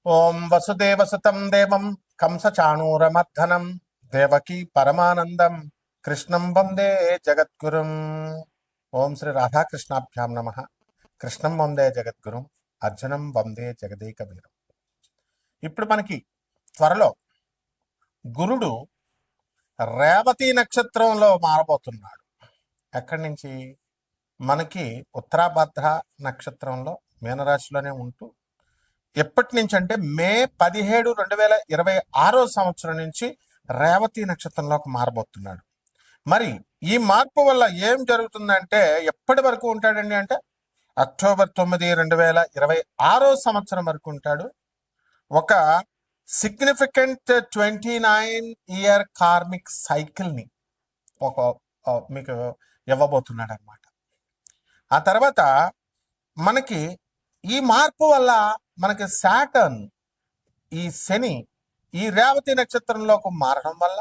ఓం వసుదేవసుతం దేవం కంసచాణూరమర్ధనం దేవకీ పరమానందం కృష్ణం వందే జగద్గురుం. ఓం శ్రీ రాధాకృష్ణాభ్యాం నమ. కృష్ణం వందే జగద్గురుం, అర్జునం వందే జగదేక వీరం. ఇప్పుడు మనకి త్వరలో గురుడు రేవతి నక్షత్రంలో మారబోతున్నాడు. ఎక్కడి నుంచి? మనకి ఉత్తరాభద్ర నక్షత్రంలో మీనరాశిలోనే ఉంటూ ఎప్పటి నుంచి అంటే మే 17, 2026 సంవత్సరం నుంచి రేవతి నక్షత్రంలోకి మారబోతున్నాడు. మరి ఈ మార్పు వల్ల ఏం జరుగుతుందంటే ఎప్పటి వరకు ఉంటాడండి అంటే అక్టోబర్ 9, 2026 సంవత్సరం వరకు ఉంటాడు. ఒక సిగ్నిఫికెంట్ 29-year కార్మిక్ సైకిల్ని ఒక మీకు ఇవ్వబోతున్నాడు అనమాట. ఆ తర్వాత మనకి ఈ మార్పు వల్ల మనకి సాటర్న్, ఈ శని ఈ రేవతి నక్షత్రంలోకి మారడం వల్ల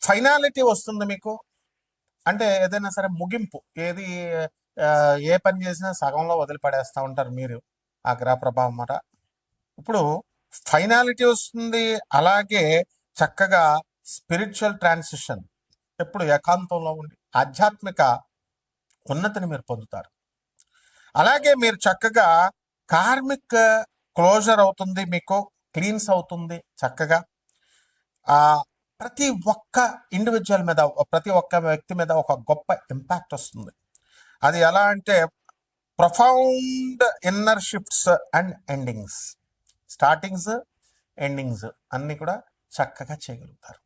ఫైనాలిటీ వస్తుంది మీకు. అంటే ఏదైనా సరే ముగింపు, ఏది ఏ పని చేసినా సగంలో వదిలిపడేస్తూ ఉంటారు మీరు ఆ గ్రహ ప్రభావం మాట. ఇప్పుడు ఫైనాలిటీ వస్తుంది. అలాగే చక్కగా స్పిరిచువల్ ట్రాన్సిషన్, ఎప్పుడు ఏకాంతంలో ఉండి ఆధ్యాత్మిక ఉన్నతిని మీరు పొందుతారు. అలాగే మీరు చక్కగా కార్మిక్ క్లోజర్ అవుతుంది, మీకు క్లీన్స్ అవుతుంది చక్కగా. ప్రతి ఒక్క ఇండివిజువల్ మీద, ప్రతి ఒక్క వ్యక్తి మీద ఒక గొప్ప ఇంపాక్ట్ వస్తుంది. అది ఎలా అంటే profound inner shifts and endings, startings endings అన్నీ కూడా చక్కగా చేయగలుగుతారు.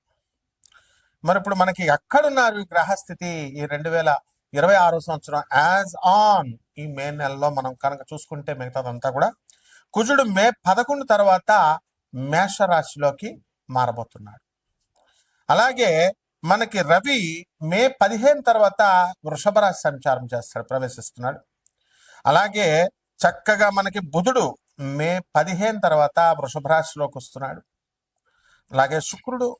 మరి ఇప్పుడు మనకి ఎక్కడున్నారు ఈ గ్రహస్థితి? ఈ 2026 సంవత్సరం యాజ్ ఆన్ ఈ మే నెలలో మనం కనుక చూసుకుంటే మిగతాదంతా కూడా కుజుడు మే 11 తర్వాత మేషరాశిలోకి మారబోతున్నాడు. అలాగే మనకి రవి మే 15 తర్వాత వృషభ రాశి సంచారం చేస్తాడు, ప్రవేశిస్తున్నాడు. అలాగే చక్కగా మనకి బుధుడు మే 15 తర్వాత వృషభ రాశిలోకి వస్తున్నాడు. అలాగే శుక్రుడు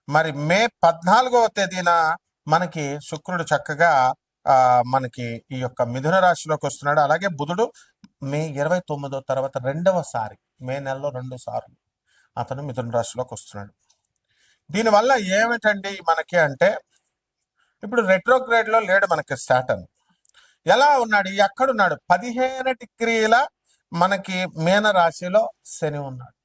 మరి మే 14వ తేదీన మనకి శుక్రుడు చక్కగా మనకి ఈ యొక్క మిథున రాశిలోకి వస్తున్నాడు. అలాగే బుధుడు మే 29వ తర్వాత రెండవసారి, మే నెలలో 2 సార్లు అతను మిథున రాశిలోకి వస్తున్నాడు. దీనివల్ల ఏమిటండి మనకి అంటే ఇప్పుడు రెట్రోగ్రేడ్లో లేడు మనకి సాటర్న్. ఎలా ఉన్నాడు? ఎక్కడున్నాడు? 15 డిగ్రీల మనకి మీన రాశిలో శని ఉన్నాడు.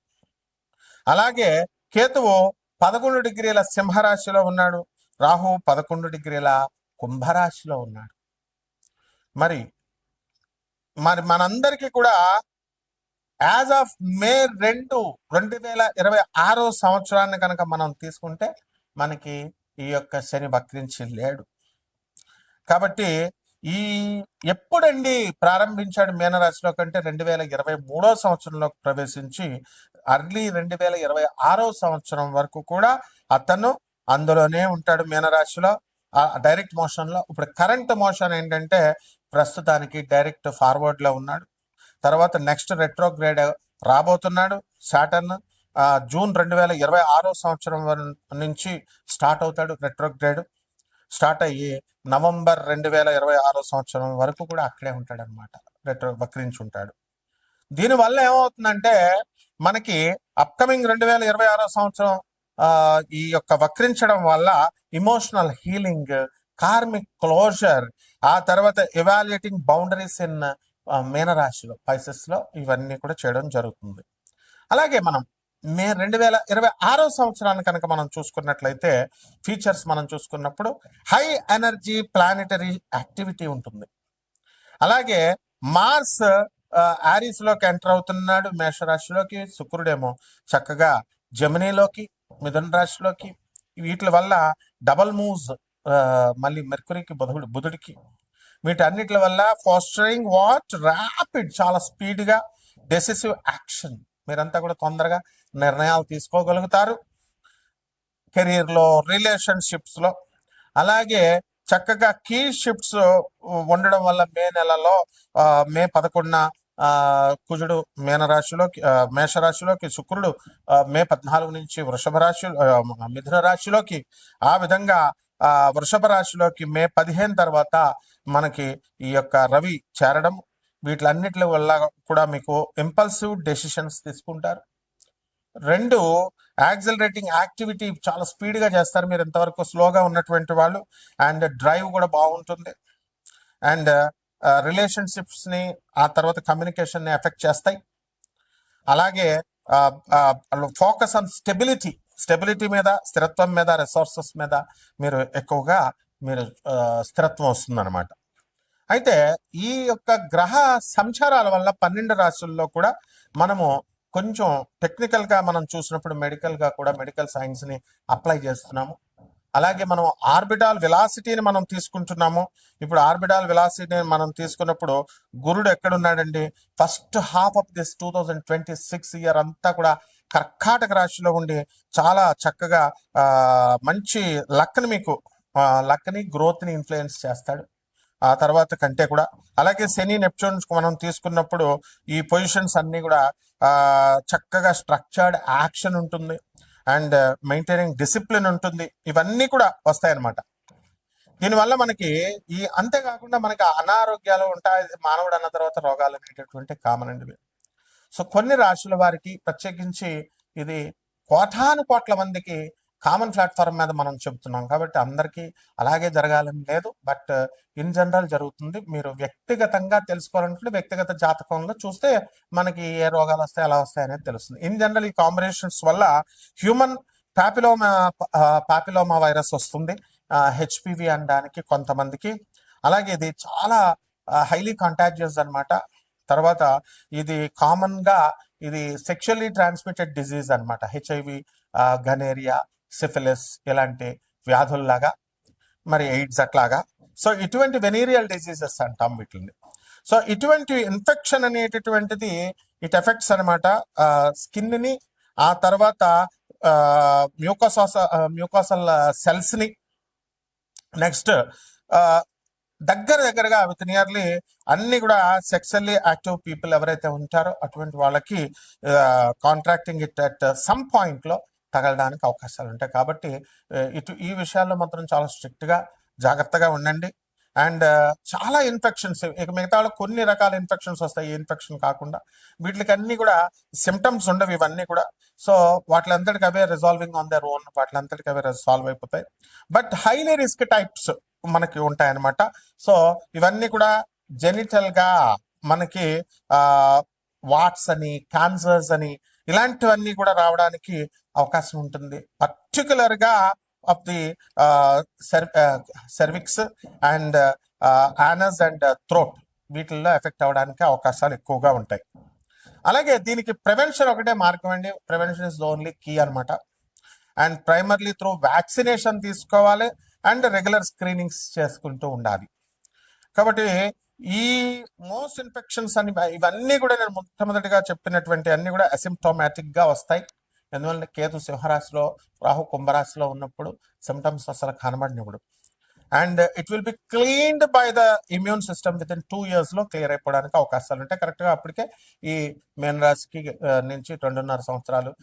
అలాగే కేతువు 11 డిగ్రీల సింహరాశిలో ఉన్నాడు. రాహు 11 డిగ్రీల కుంభరాశిలో ఉన్నాడు. మరి మనందరికీ కూడా యాజ్ ఆఫ్ మే 2, 2026 సంవత్సరాన్ని కనుక మనం తీసుకుంటే మనకి ఈ యొక్క శని వక్రించి లేడు. కాబట్టి ఈ ఎప్పుడండి ప్రారంభించాడు మీనరాశిలో కంటే 2023 సంవత్సరంలోకి ప్రవేశించి అర్లీ 2026 సంవత్సరం వరకు కూడా అతను అందులోనే ఉంటాడు మీనరాశిలో, డైరెక్ట్ మోషన్లో. ఇప్పుడు కరెంట్ మోషన్ ఏంటంటే ప్రస్తుతానికి డైరెక్ట్ ఫార్వర్డ్లో ఉన్నాడు. తర్వాత నెక్స్ట్ రెట్రోగ్రేడ్ రాబోతున్నాడు సాటర్న్. జూన్ 2026 సంవత్సరం నుంచి స్టార్ట్ అవుతాడు రెట్రోగ్రేడ్. స్టార్ట్ అయ్యి నవంబర్ 2026 సంవత్సరం వరకు కూడా అక్కడే ఉంటాడు అనమాట, వక్రించి ఉంటాడు. దీనివల్ల ఏమవుతుందంటే మనకి అప్కమింగ్ 2026 సంవత్సరం ఈ యొక్క వక్రించడం వల్ల ఇమోషనల్ హీలింగ్, కార్మిక్ క్లోజర్, ఆ తర్వాత ఎవాల్యుయేటింగ్ బౌండరీస్ ఇన్ మీనరాశిలో, పైసెస్లో ఇవన్నీ కూడా చేయడం జరుగుతుంది. అలాగే మనం మే 2026 సంవత్సరాన్ని కనుక మనం చూసుకున్నట్లయితే ఫీచర్స్ మనం చూసుకున్నప్పుడు హై ఎనర్జీ ప్లానెటరీ యాక్టివిటీ ఉంటుంది. అలాగే మార్స్ ఆరీస్లోకి ఎంటర్ అవుతున్నాడు మేషరాశిలోకి. శుక్రుడేమో చక్కగా జమినీలోకి, మిథున రాశిలోకి. వీటి వల్ల డబల్ మూవ్స్ మళ్ళీ మెర్కురీకి, బుధుడికి, వీటన్నిటి వల్ల ఫాస్టరింగ్ వాట్ ర్యాపిడ్, చాలా స్పీడ్గా డెసిసివ్ యాక్షన్. మీరంతా కూడా తొందరగా నిర్ణయాలు తీసుకోగలుగుతారు కెరీర్లో, రిలేషన్షిప్స్లో. అలాగే చక్కగా కీ షిఫ్ట్స్ ఉండడం వల్ల మే నెలలో మే 11న కుజుడు మీనరాశిలోకి, మేషరాశిలోకి, శుక్రుడు మే 14 నుంచి వృషభ రాశి, మిథున రాశిలోకి, ఆ విధంగా వృషభ రాశిలోకి మే 15 తర్వాత మనకి ఈ యొక్క రవి చేరడం. వీటిలన్నిటి వల్ల కూడా మీకు ఇంపల్సివ్ డెసిషన్స్ తీసుకుంటారు. 2, యాక్సిలరేటింగ్ యాక్టివిటీ చాలా స్పీడ్గా చేస్తారు మీరు, ఇంతవరకు స్లోగా ఉన్నటువంటి వాళ్ళు. అండ్ డ్రైవ్ కూడా బాగుంటుంది. అండ్ రిలేషన్షిప్స్ని, ఆ తర్వాత కమ్యూనికేషన్ని ఎఫెక్ట్ చేస్తాయి. అలాగే ఫోకస్ ఆన్ స్టెబిలిటీ మీద, స్థిరత్వం మీద, రిసోర్సెస్ మీద మీరు ఎక్కువగా స్థిరత్వం వస్తుందన్నమాట. అయితే ఈ యొక్క గ్రహ సంచారాల వల్ల 12 రాశుల్లో కూడా మనము కొంచెం టెక్నికల్గా మనం చూసినప్పుడు మెడికల్గా కూడా మెడికల్ సైన్స్ని అప్లై చేస్తున్నాము. అలాగే మనం ఆర్బిటాల్ వెలాసిటీని మనం తీసుకుంటున్నాము. ఇప్పుడు ఆర్బిటాల్ వెలాసిటీని మనం తీసుకున్నప్పుడు గురుడు ఎక్కడున్నాడండి? First half of this 2026 year అంతా కూడా కర్కాటక రాశిలో ఉండి చాలా చక్కగా మంచి లక్ని గ్రోత్ని ఇన్ఫ్లుయెన్స్ చేస్తాడు ఆ తర్వాత కంటే కూడా. అలాగే శని నెప్ట్యూన్ మనం తీసుకున్నప్పుడు ఈ పొజిషన్స్ అన్నీ కూడా చక్కగా స్ట్రక్చర్డ్ యాక్షన్ ఉంటుంది అండ్ మెయింటైనింగ్ డిసిప్లిన్ ఉంటుంది. ఇవన్నీ కూడా వస్తాయన్నమాట. దీనివల్ల మనకి అంతేకాకుండా మనకి అనారోగ్యాలు ఉంటాయి. మానవుడు అన్న తర్వాత రోగాలు అనేటటువంటి కామన్ అండి. సో కొన్ని రాశుల వారికి ప్రత్యేకించి ఇది కోటాను మందికి కామన్ ప్లాట్ఫామ్ మీద మనం చెబుతున్నాం కాబట్టి అందరికీ అలాగే జరగాలని లేదు, బట్ ఇన్ జనరల్ జరుగుతుంది. మీరు వ్యక్తిగతంగా తెలుసుకోవాలంటే వ్యక్తిగత జాతకంలో చూస్తే మనకి ఏ రోగాలు వస్తాయి, ఎలా వస్తాయి అనేది తెలుస్తుంది. ఇన్ జనరల్ ఈ కాంబినేషన్స్ వల్ల హ్యూమన్ పాపిలోమా వైరస్ వస్తుంది, హెచ్పివి అనడానికి కొంతమందికి. అలాగే ఇది చాలా హైలీ కంటాజియస్ అనమాట. తర్వాత ఇది కామన్గా ఇది సెక్షువల్లీ ట్రాన్స్మిటెడ్ డిజీజ్ అనమాట. హెచ్ఐవి, గనేరియా, సిఫిలిస్ ఇలాంటి వ్యాధుల్లాగా, మరి ఎయిడ్స్ అట్లాగా. సో ఇటువంటి వెనీరియల్ డిజీజెస్ అంటాం వీటిని. సో ఇటువంటి ఇన్ఫెక్షన్ అనేటటువంటిది ఇట్ ఎఫెక్ట్స్ అనమాట స్కిన్ని, ఆ తర్వాత మ్యూకోసల్ సెల్స్ని. నెక్స్ట్ దగ్గరగా విత్ నియర్లీ అన్ని కూడా సెక్సువల్లీ యాక్టివ్ పీపుల్ ఎవరైతే ఉంటారో అటువంటి వాళ్ళకి కాంట్రాక్టింగ్ ఇట్ అట్ సమ్ పాయింట్లో తగలడానికి అవకాశాలు ఉంటాయి. కాబట్టి ఈ విషయాల్లో మాత్రం చాలా స్ట్రిక్ట్గా జాగ్రత్తగా ఉండండి. అండ్ చాలా ఇన్ఫెక్షన్స్, ఇక మిగతా కొన్ని రకాల ఇన్ఫెక్షన్స్ వస్తాయి. ఈ ఇన్ఫెక్షన్ కాకుండా వీటికి అన్ని కూడా సిమ్టమ్స్ ఉండవు ఇవన్నీ కూడా. సో వాటిలంతటికి అవే రిజాల్వింగ్ ఆన్ దర్ ఓన్, వాటిలంతటికి అవే సాల్వ్ అయిపోతాయి. బట్ హైలీ రిస్క్ టైప్స్ మనకి ఉంటాయన్నమాట. సో ఇవన్నీ కూడా జెనిటల్గా మనకి వాట్స్ అని, క్యాన్సర్స్ అని ఇలాంటివన్నీ కూడా రావడానికి అవకాశం ఉంటుంది. పర్టికులర్గా of the cervix and anus and throat, వీటిల్లో ఎఫెక్ట్ అవ్వడానికి అవకాశాలు ఎక్కువగా ఉంటాయి. అలాగే దీనికి ప్రివెన్షన్ ఒకటే మార్గం అండి. Prevention is the only key అనమాట. అండ్ ప్రైమర్లీ త్రూ వ్యాక్సినేషన్ తీసుకోవాలి అండ్ రెగ్యులర్ స్క్రీనింగ్స్ చేసుకుంటూ ఉండాలి. కాబట్టి ఈ మోస్ట్ ఇన్ఫెక్షన్స్ అని ఇవన్నీ కూడా నేను మొట్టమొదటిగా చెప్పినటువంటి అన్ని కూడా అసిమ్టోమాటిక్గా వస్తాయి. ఎందువల్ల కేతు సింహరాశిలో, రాహు కుంభరాశిలో ఉన్నప్పుడు సిమ్టమ్స్ అసలు కనబడినప్పుడు. And it will be cleaned by the immune system with in 2 yearsలో క్లియర్ అయిపోవడానికి అవకాశాలు ఉంటాయి. కరెక్ట్గా అప్పటికే ఈ మేన రాశికి నుంచి 2.5 సంవత్సరాలు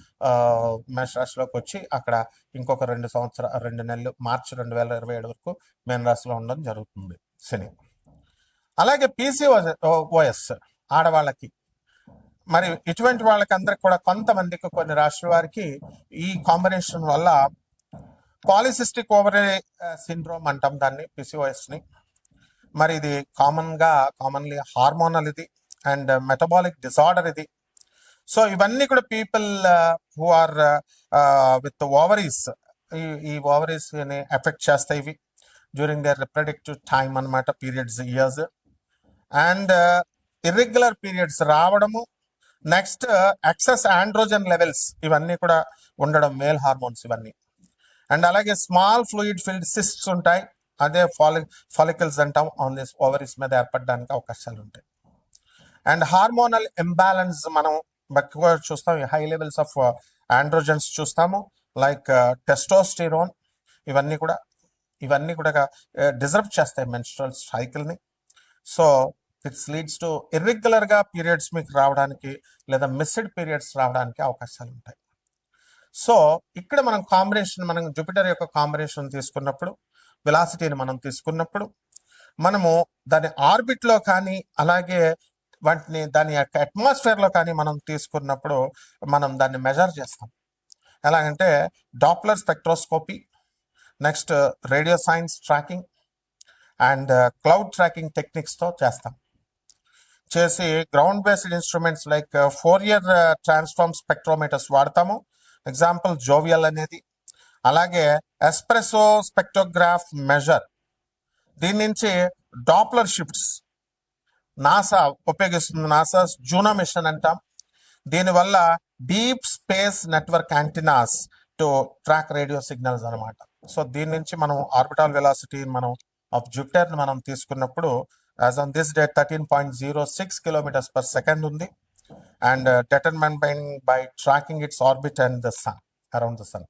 మేష రాశిలోకి వచ్చి అక్కడ ఇంకొక 2 నెలలు మార్చి 2027 వరకు మేన రాశిలో ఉండడం జరుగుతుంది శని. అలాగే PCOS ఆడవాళ్ళకి, మరి ఇటువంటి వాళ్ళకి అందరికి కూడా కొంతమందికి కొన్ని రాష్ట్రాల వారికి ఈ కాంబినేషన్ వల్ల పాలిసిస్టిక్ ఓవరీ సిండ్రోమ్ అంటాం దాన్ని, PCOSని. మరి ఇది కామన్లీ హార్మోనల్ ఇది అండ్ మెటబాలిక్ డిసార్డర్ ఇది. సో ఇవన్నీ కూడా people who are with ovaries, ఈ ఓవరీస్ని ఎఫెక్ట్ చేస్తాయి ఇవి డ్యూరింగ్ దర్ రిప్రొడక్టివ్ టైమ్ అనమాట, periods, years. And irregular periods రావడము, నెక్స్ట్ ఎక్సెస్ ఆండ్రోజన్ లెవెల్స్ ఇవన్నీ కూడా ఉండడం, మేల్ హార్మోన్స్ ఇవన్నీ. అండ్ అలాగే స్మాల్ ఫ్లూయిడ్ ఫిల్డ్ సిస్ట్స్ ఉంటాయి, అదే ఫాలికల్స్ అంటాం, ఆన్ దిస్ ఓవరీస్ మీద ఏర్పడడానికి అవకాశాలు ఉంటాయి. అండ్ హార్మోనల్ ఇంబ్యాలెన్స్ మనం ఎక్కువ చూస్తాం, హై లెవెల్స్ ఆఫ్ ఆండ్రోజన్స్ చూస్తాము, లైక్ టెస్టోస్టిరోన్. ఇవన్నీ కూడా డిజర్వ్ చేస్తాయి మెన్స్ట్రువల్ సైకిల్ని. సో ఇట్స్ లీడ్స్ టు ఇర్రెగ్యులర్గా పీరియడ్స్ మీకు రావడానికి లేదా మిస్డ్ పీరియడ్స్ రావడానికి అవకాశాలు ఉంటాయి. సో ఇక్కడ మనం జూపిటర్ యొక్క కాంబినేషన్ తీసుకున్నప్పుడు, వెలాసిటీని మనం తీసుకున్నప్పుడు, మనము దాని ఆర్బిట్లో కానీ అలాగే వాటిని దాని యొక్క అట్మాస్ఫియర్లో కానీ మనం తీసుకున్నప్పుడు మనం దాన్ని మెజర్ చేస్తాం. ఎలాగంటే Doppler spectroscopy, next radio science tracking and cloud tracking టెక్నిక్స్తో చేస్తాం. చేసి ground based instruments like Fourier transform spectrometers వాడతాము. ఎగ్జాంపుల్ జోవియల్ అనేది. అలాగే ఎస్ప్రెసో స్పెక్ట్రోగ్రాఫ్ మెజర్, దీని నుంచి డాప్లర్ షిఫ్ట్స్ నాసా ఉపయోగిస్తుంది. నాసా జూనో మిషన్ అంటాం. దీనివల్ల deep space network antennas to track radio signals అనమాట. సో దీని నుంచి మనం ఆర్బిటాల్ వెలాసిటీ మనం ఆఫ్ జూపిటర్ మనం తీసుకున్నప్పుడు as on this day 13.06 kilometres per second ఉంది. And determined by tracking its orbit and the sun, around the sun.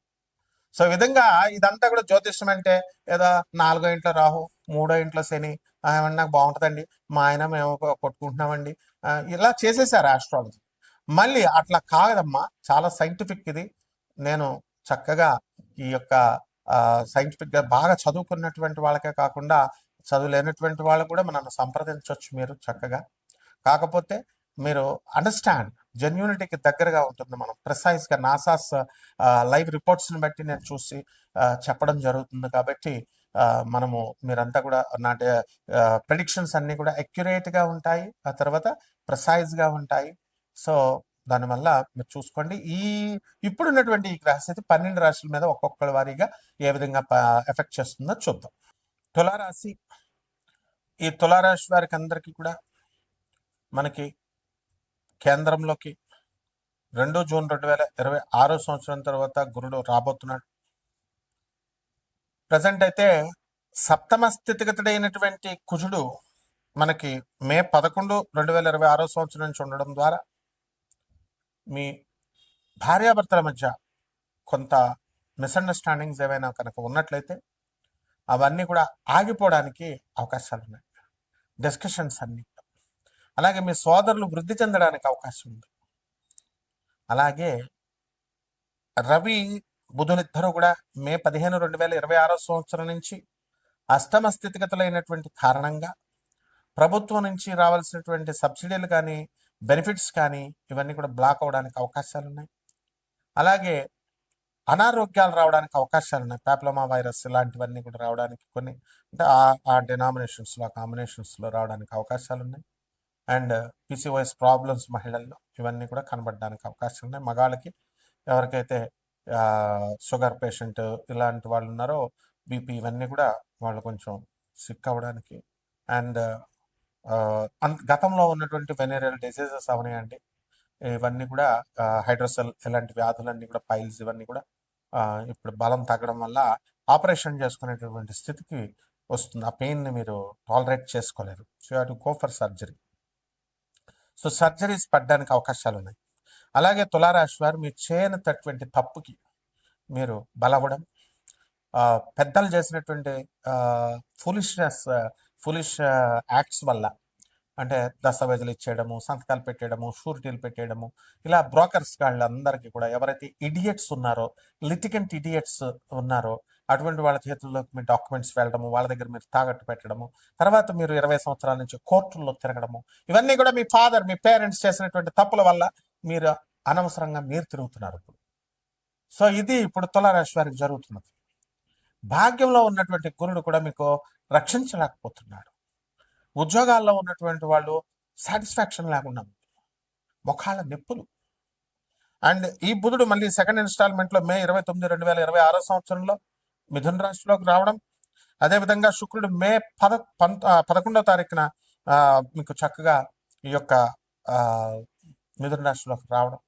So ఈ విధంగా ఇదంతా కూడా జ్యోతిష్యం అంటే ఏదో 4వ ఇంట్లో రాహు, 3వ ఇంట్లో శని, ఏమన్నా నాకు బాగుంటుందండి, మా ఆయన మేము కొట్టుకుంటున్నామండి, ఇలా చేసేసారు ఆస్ట్రాలజీ. మళ్ళీ అట్లా కాదమ్మా, చాలా సైంటిఫిక్ ఇది. నేను చక్కగా ఈ యొక్క సైంటిఫిక్గా బాగా చదువుకున్నటువంటి వాళ్ళకే కాకుండా చదువులేనటువంటి వాళ్ళు కూడా మనల్ని సంప్రదించవచ్చు మీరు చక్కగా. కాకపోతే మీరు అండర్స్టాండ్, జెన్యూనిటీకి దగ్గరగా ఉంటుంది. మనం ప్రిసైజ్గా నాసాస్ లైవ్ రిపోర్ట్స్ని బట్టి నేను చూసి చెప్పడం జరుగుతుంది. కాబట్టి మనము మీరంతా కూడా నా ప్రెడిక్షన్స్ అన్నీ కూడా అక్యురేట్గా ఉంటాయి, ఆ తర్వాత ప్రిసైజ్గా ఉంటాయి. సో దానివల్ల మీరు చూసుకోండి. ఇప్పుడున్నటువంటి ఈ గ్రహస్థితి 12 రాశుల మీద ఒక్కొక్కరి వారీగా ఏ విధంగా ఎఫెక్ట్ చేస్తుందో చూద్దాం. తులారాశి. ఈ తులారాశి వారికి అందరికీ కూడా మనకి కేంద్రంలోకి 2 జూన్ 2026 సంవత్సరం తర్వాత గురుడు రాబోతున్నాడు. ప్రజెంట్ అయితే సప్తమ స్థితిగతుడైనటువంటి కుజుడు మనకి మే 11, 2026 సంవత్సరం నుంచి ఉండడం ద్వారా మీ భార్యాభర్తల మధ్య కొంత మిస్అండర్స్టాండింగ్స్ ఏవైనా కనుక ఉన్నట్లయితే అవన్నీ కూడా ఆగిపోవడానికి అవకాశాలు ఉన్నాయి. డిస్కషన్స్ అన్నీ. అలాగే మీ సోదరులు వృద్ధి చెందడానికి అవకాశం ఉంది. అలాగే రవి బుధులిద్దరూ కూడా మే 15, 2026 సంవత్సరం నుంచి అష్టమ స్థితిగతులైనటువంటి కారణంగా ప్రభుత్వం నుంచి రావాల్సినటువంటి సబ్సిడీలు కానీ బెనిఫిట్స్ కానీ ఇవన్నీ కూడా బ్లాక్ అవడానికి అవకాశాలు ఉన్నాయి. అలాగే అనారోగ్యాలు రావడానికి అవకాశాలు ఉన్నాయి. పాప్లోమా వైరస్ ఇలాంటివన్నీ కూడా రావడానికి కొన్ని అంటే ఆ డినామినేషన్స్లో కాంబినేషన్స్లో రావడానికి అవకాశాలు ఉన్నాయి. అండ్ పిసిఓఎస్ ప్రాబ్లమ్స్ మహిళల్లో ఇవన్నీ కూడా కనబడడానికి అవకాశాలు ఉన్నాయి. మగాళ్ళకి ఎవరికైతే షుగర్ పేషెంట్ ఇలాంటి వాళ్ళు ఉన్నారో బీపీ ఇవన్నీ కూడా వాళ్ళు కొంచెం సిక్ అవ్వడానికి అండ్ గతంలో ఉన్నటువంటి వెనేరియల్ డిసీజెస్ అవనాయండి. ఇవన్నీ కూడా హైడ్రోసెల్ ఇలాంటి వ్యాధులన్నీ కూడా పైల్స్ ఇవన్నీ కూడా ఇప్పుడు బలం తగ్గడం వల్ల ఆపరేషన్ చేసుకునేటటువంటి స్థితికి వస్తుంది. ఆ పెయిన్ని మీరు టాలరేట్ చేసుకోలేరు. So you have to go for surgery. So surgeries పడడానికి అవకాశాలు ఉన్నాయి. అలాగే తులారాశి వారు మీరు చేయనటువంటి తప్పుకి మీరు బలవడం, పెద్దలు చేసినటువంటి ఫులిష్ యాక్ట్స్ వల్ల అంటే దస్తావేజులు ఇచ్చేయడము, సంతకాలు పెట్టేయడము, షూరిటీలు పెట్టేయడము, ఇలా బ్రోకర్స్ వాళ్ళందరికీ కూడా ఎవరైతే ఇడియట్స్ ఉన్నారో, లిటిగెంట్ ఇడియట్స్ ఉన్నారో అటువంటి వాళ్ళ చేతుల్లోకి మీ డాక్యుమెంట్స్ వెళ్ళడము, వాళ్ళ దగ్గర మీరు తాకట్టు పెట్టడము, తర్వాత మీరు 20 సంవత్సరాల నుంచి కోర్టుల్లో తిరగడము, ఇవన్నీ కూడా మీ ఫాదర్ మీ పేరెంట్స్ చేసినటువంటి తప్పుల వల్ల మీరు అనవసరంగా మీరు తిరుగుతున్నారు ఇప్పుడు. సో ఇది ఇప్పుడు తులారాశి వారికి జరుగుతున్నది. భాగ్యంలో ఉన్నటువంటి గురుడు కూడా మీకు రక్షించలేకపోతున్నాడు. ఉద్యోగాల్లో ఉన్నటువంటి వాళ్ళు సాటిస్ఫాక్షన్ లేకుండా ముఖాల నొప్పులు. అండ్ ఈ బుధుడు మళ్ళీ సెకండ్ ఇన్స్టాల్మెంట్లో మే 29, 2026 సంవత్సరంలో మిథున రాశిలోకి రావడం, అదేవిధంగా శుక్రుడు మే 11వ తారీఖున మీకు చక్కగా ఈ యొక్క మిథున రాశిలోకి రావడం,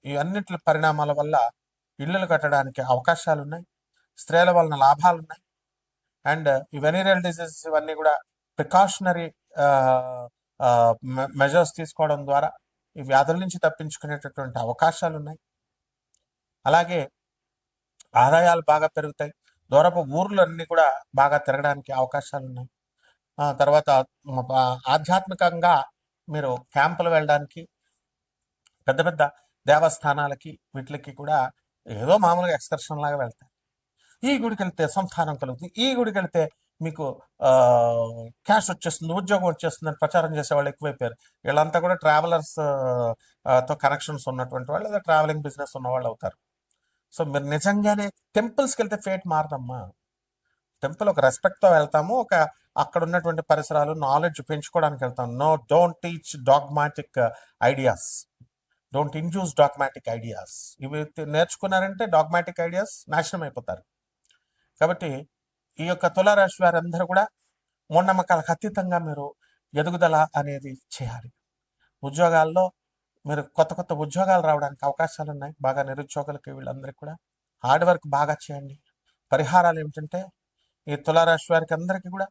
ఈ అన్నింటి పరిణామాల వల్ల ఇళ్ళు కట్టడానికి అవకాశాలు ఉన్నాయి. స్త్రీల వలన లాభాలు ఉన్నాయి. అండ్ ఈ వెనీరియల్ డిసీజెస్ ఇవన్నీ కూడా ప్రికాషనరీ మెజర్స్ తీసుకోవడం ద్వారా ఈ వ్యాధుల నుంచి తప్పించుకునేటటువంటి అవకాశాలు ఉన్నాయి. అలాగే ఆదాయాలు బాగా పెరుగుతాయి. దూరపు ఊర్లన్నీ కూడా బాగా తిరగడానికి అవకాశాలు ఉన్నాయి. తర్వాత ఆధ్యాత్మికంగా మీరు క్యాంపులు వెళ్ళడానికి, పెద్ద పెద్ద దేవస్థానాలకి వీటికి కూడా ఏదో మామూలుగా ఎక్స్కర్షన్ లాగా వెళ్తారు. ఈ గుడికి వెళ్తే సంతానం కలుగుతుంది, ఈ గుడికి వెళ్తే మీకు క్యాష్ వచ్చేస్తుంది, ఉద్యోగం వచ్చేస్తుంది అని ప్రచారం చేసే వాళ్ళు ఎక్కువైపోయారు. వీళ్ళంతా కూడా ట్రావెలర్స్ తో కనెక్షన్స్ ఉన్నటువంటి వాళ్ళు, లేదా ట్రావెలింగ్ బిజినెస్ ఉన్న వాళ్ళు అవుతారు. సో మీరు నిజంగానే టెంపుల్స్కి వెళ్తే ఫేట్ మారదమ్మా. టెంపుల్ ఒక రెస్పెక్ట్తో వెళ్తాము, ఒక అక్కడ ఉన్నటువంటి పరిసరాలు నాలెడ్జ్ పెంచుకోవడానికి వెళ్తాం. No, don't teach dogmatic ideas, don't induce dogmatic ideas. ఇవి నేర్చుకున్నారంటే డాగ్మాటిక్ ఐడియాస్ నాశనం అయిపోతారు. కాబట్టి ఈ యొక్క తులారాశి వారందరూ కూడా మూఢనమ్మకాలకు అతీతంగా మీరు ఎదుగుదల అనేది చేయాలి. ఉద్యోగాల్లో మీరు కొత్త కొత్త ఉద్యోగాలు రావడానికి అవకాశాలు ఉన్నాయి. బాగా నిరుద్యోగులకి వీళ్ళందరికీ కూడా హార్డ్ వర్క్ బాగా చేయండి. పరిహారాలు ఏమిటంటే, ఈ తులారాశి వారికి అందరికీ కూడా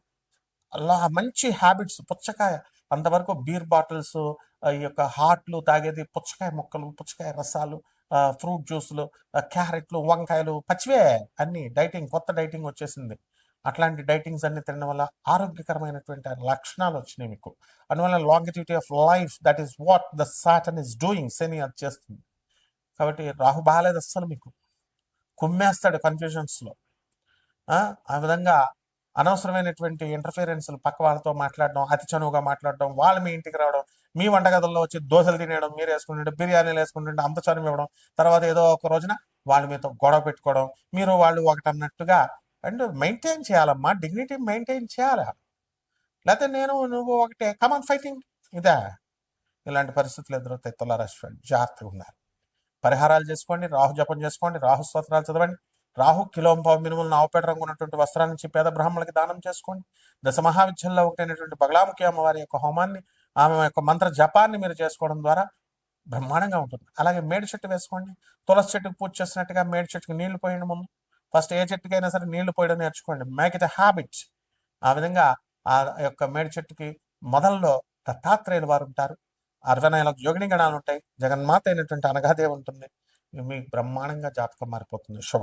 అలా మంచి హ్యాబిట్స్, పుచ్చకాయ, అంతవరకు బీర్ బాటిల్స్, ఈ యొక్క హాట్లు తాగేది, పుచ్చకాయ ముక్కలు, పుచ్చకాయ రసాలు, ఫ్రూట్ జ్యూసులు, క్యారెట్లు, వంకాయలు, పచ్చివే అన్ని డైటింగ్, కొత్త డైటింగ్ వచ్చేసింది. అట్లాంటి డైటింగ్స్ అన్ని తినడం వల్ల ఆరోగ్యకరమైనటువంటి లక్షణాలు వచ్చినాయి మీకు. అందువల్ల longevity of life, that is what the Saturn is doing, Shani అది చేస్తుంది. కాబట్టి రాహు బాగాలేదు అస్సలు, మీకు కుమ్మేస్తాడు కన్ఫ్యూజన్స్లో. ఆ విధంగా అనవసరమైనటువంటి ఇంటర్ఫిరెన్స్లు, పక్క వాళ్ళతో మాట్లాడడం, అతి చనువుగా మాట్లాడడం, వాళ్ళు మీ ఇంటికి రావడం, మీ వంటగదుల్లో వచ్చి దోశలు తినేయడం, మీరు వేసుకుంటుంటే బిర్యానీలు వేసుకుంటుంటే అంత చనువు ఇవ్వడం, తర్వాత ఏదో ఒక రోజున వాళ్ళ మీతో గొడవ పెట్టుకోవడం, మీరు వాళ్ళు ఒకటి అన్నట్టుగా. అండ్ మెయింటైన్ చేయాలమ్మా, డిగ్నిటీ మెయింటైన్ చేయాలి. లేకపోతే నేను నువ్వు ఒకటే, కమాన్ ఫైటింగ్, ఇదా. ఇలాంటి పరిస్థితులు ఎదురవుతాయి. తులారాశి వాళ్ళు జాగ్రత్తగా ఉన్నారు. పరిహారాలు చేసుకోండి, రాహు జపం చేసుకోండి, రాహు స్తోత్రాలు చదవండి. రాహు కిలోంపావు మినుములు నావుపేట రంగు ఉన్నటువంటి వస్త్రాన్ని ఇచ్చి పేద బ్రాహ్మణులకి దానం చేసుకోండి. దశ మహావిద్యల్లో ఒకటైనటువంటి బగలాముఖి అమ్మవారి యొక్క హోమాన్ని, ఆమె యొక్క మంత్ర జపాన్ని మీరు చేసుకోవడం ద్వారా బ్రహ్మాండంగా ఉంటుంది. అలాగే మేడి చెట్టు వేసుకోండి. తులసి చెట్టుకు పూజ చేసినట్టుగా మేడి చెట్టుకు నీళ్లు పోయండి. ముందు ఫస్ట్ ఏ చెట్టుకైనా సరే నీళ్లు పోయడం నేర్చుకోండి. Make it a habit. ఆ విధంగా ఆ యొక్క మేడి చెట్టుకి మొదల్లో దత్తాత్రేయులు వారు ఉంటారు. 64 యోగిని గణాలు ఉంటాయి. జగన్మాత అయినటువంటి అనగాదేవి ఉంటుంది. మీకు బ్రహ్మాండంగా జాతకం మారిపోతుంది. శుభం.